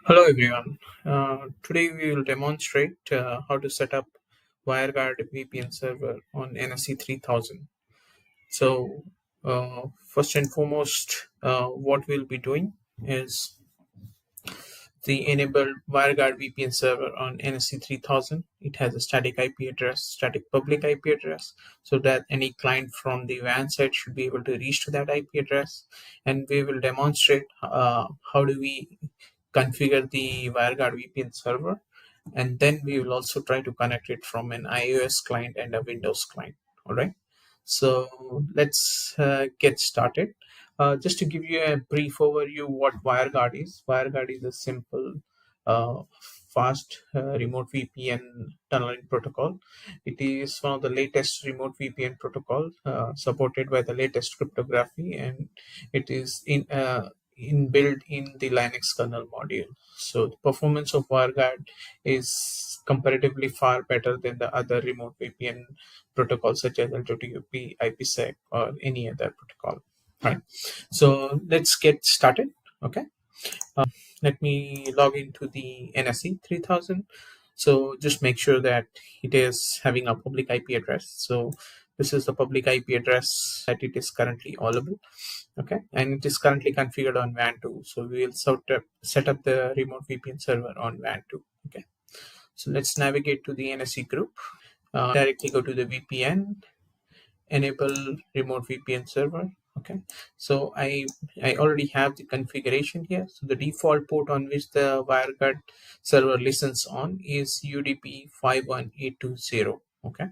Hello everyone. Today we will demonstrate how to set up Wireguard VPN server on NSE 3000. So first and foremost, what we'll be doing is the enabled WireGuard VPN server on NSE 3000. It has a static IP address, static public IP address, so that any client from the WAN side should be able to reach to that IP address. And we will demonstrate how do we configure the WireGuard VPN server, and then we will also try to connect it from an iOS client and a Windows client. All right. So let's get started. Just to give you a brief overview, what WireGuard is. WireGuard is a simple, uh, fast remote VPN tunneling protocol. It is one of the latest remote VPN protocol supported by the latest cryptography, and it is inbuilt in the Linux kernel module. So the performance of WireGuard is comparatively far better than the other remote VPN protocols such as L2TP, IPsec, or any other protocol. Right. So let's get started. Okay. Let me log into the NSE 3000. So just make sure that it is having a public IP address. So this is the public IP address that it is currently available. Okay, and it is currently configured on WAN 2. So we will set up the remote VPN server on WAN 2. Okay, so let's navigate to the NSE group. Directly go to the VPN, enable remote VPN server. Okay, so I already have the configuration here. So the default port on which the WireGuard server listens on is UDP 51820. Okay,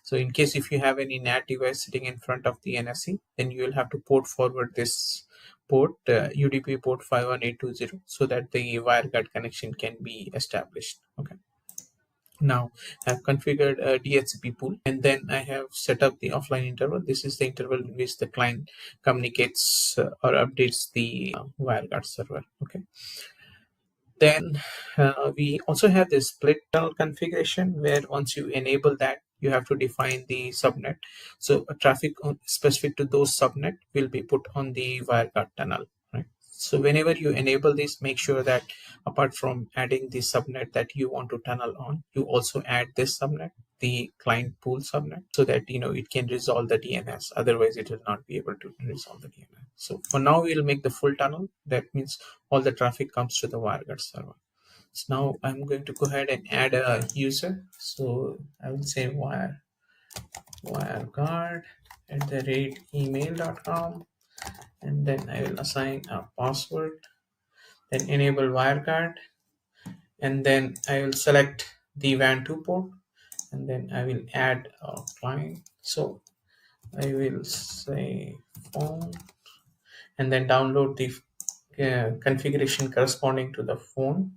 so in case if you have any NAT device sitting in front of the NSE, then you will have to port forward this port, UDP port 51820, so that the WireGuard connection can be established. Okay. Now I have configured a DHCP pool, and then I have set up the offline interval. This is the interval in which the client communicates or updates the WireGuard server. Okay. Then we also have this split tunnel configuration, where once you enable that, you have to define the subnet. So a traffic specific to those subnet will be put on the WireGuard tunnel. Right. So whenever you enable this, make sure that apart from adding the subnet that you want to tunnel on, you also add this subnet, the client pool subnet, so that it can resolve the DNS. Otherwise, it will not be able to resolve the DNS. So for now, we'll make the full tunnel. That means all the traffic comes to the WireGuard server. So now I'm going to go ahead and add a user. So I will say wireguard@email.com, and then I will assign a password, then enable WireGuard, and then I will select the WAN 2 port, and then I will add a client. So I will say phone, and then download the configuration corresponding to the phone.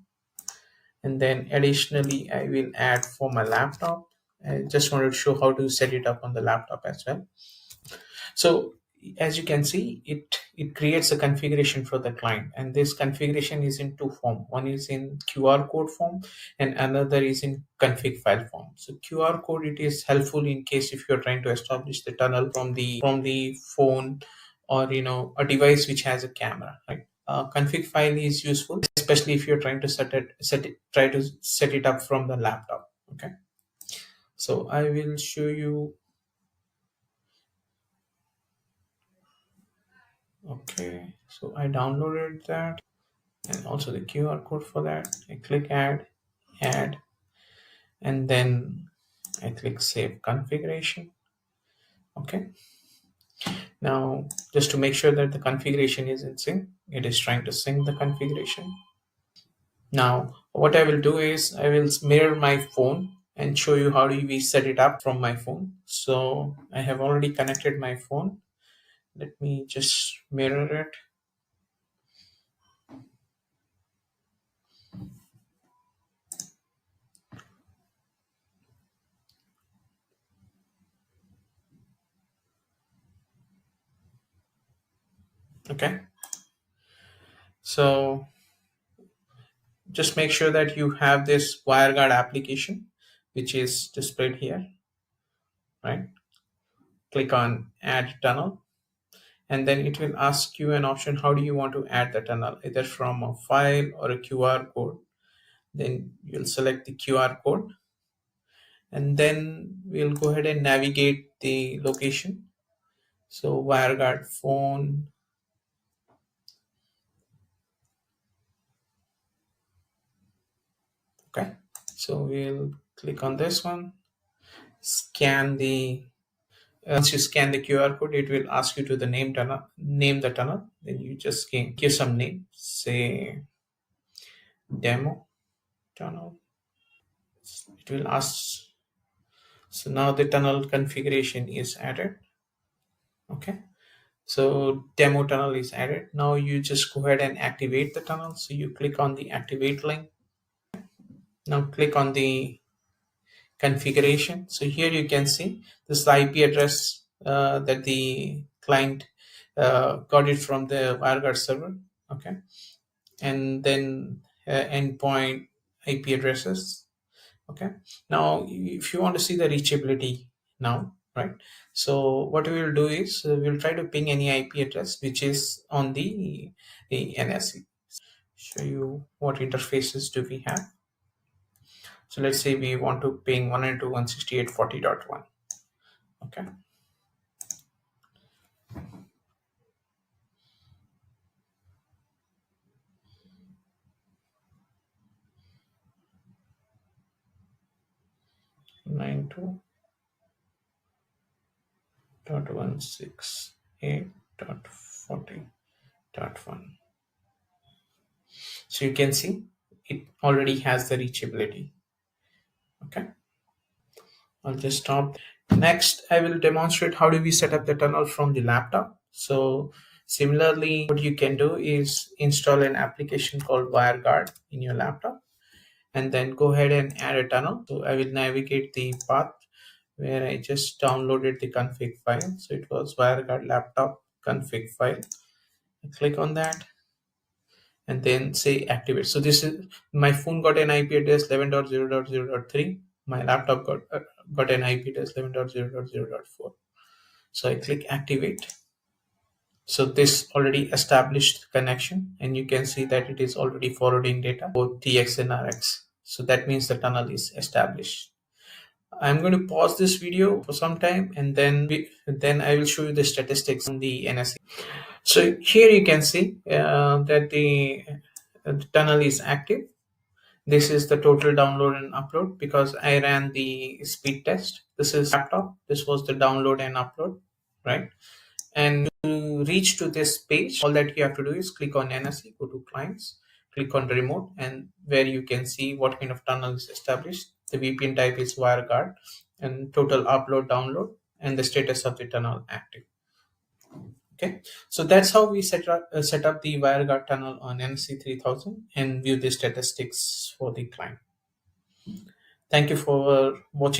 And then additionally, I will add for my laptop. I just wanted to show how to set it up on the laptop as well. So as you can see, it creates a configuration for the client, and this configuration is in two form. One is in QR code form, and another is in config file form. So QR code, it is helpful in case if you're trying to establish the tunnel from the phone, or a device which has a camera, right? Config file is useful, especially if you're trying to try to set it up from the laptop. Okay, so I will show you. Okay, so I downloaded that, and also the QR code for that. I click add, and then I click save configuration. Okay, now just to make sure that the configuration is in sync, it is trying to sync the configuration. Now what I will do is I will mirror my phone and show you how do we set it up from my phone. So I have already connected my phone. Let me just mirror it. Okay, so just make sure that you have this WireGuard application, which is displayed here, right? Click on add tunnel, and then it will ask you an option, how do you want to add the tunnel, either from a file or a QR code. Then you'll select the QR code, and then we'll go ahead and navigate the location. So WireGuard phone. Okay, so we'll click on this one, scan the once you scan the QR code, it will ask you to the name the tunnel. Then you just give some name, say demo tunnel. It will ask. So now the tunnel configuration is added. Okay. So demo tunnel is added. Now you just go ahead and activate the tunnel. So you click on the activate link. Now click on the configuration. So here you can see this is the IP address that the client got it from the WireGuard server. Okay, and then endpoint IP addresses. Okay, now if you want to see the reachability now, right? So what we will do is we'll try to ping any IP address which is on the NSE. Show you what interfaces do we have. So let's say we want to ping 192.168.40.1. Okay. Nine two dot 168.40.1. So you can see it already has the reachability. Okay, I'll just stop. Next, I will demonstrate how do we set up the tunnel from the laptop. So similarly, what you can do is install an application called WireGuard in your laptop, and then go ahead and add a tunnel. So I will navigate the path where I just downloaded the config file. So it was WireGuard laptop config file. I click on that and then say activate. So this is my phone got an IP address 11.0.0.3. My laptop got an IP address 11.0.0.4. So I click activate. So this already established connection, and you can see that it is already forwarding data both TX and RX. So that means the tunnel is established. I'm going to pause this video for some time, and then I will show you the statistics on the NSE. So here you can see that the tunnel is active. This is the total download and upload because I ran the speed test. This is laptop. This was the download and upload, right? And to reach to this page, all that you have to do is click on NSE, go to clients, click on remote, and where you can see what kind of tunnel is established. The VPN type is WireGuard, and total upload, download, and the status of the tunnel active. Okay, so that's how we set up the WireGuard tunnel on NSE 3000 and view the statistics for the client. Thank you for watching.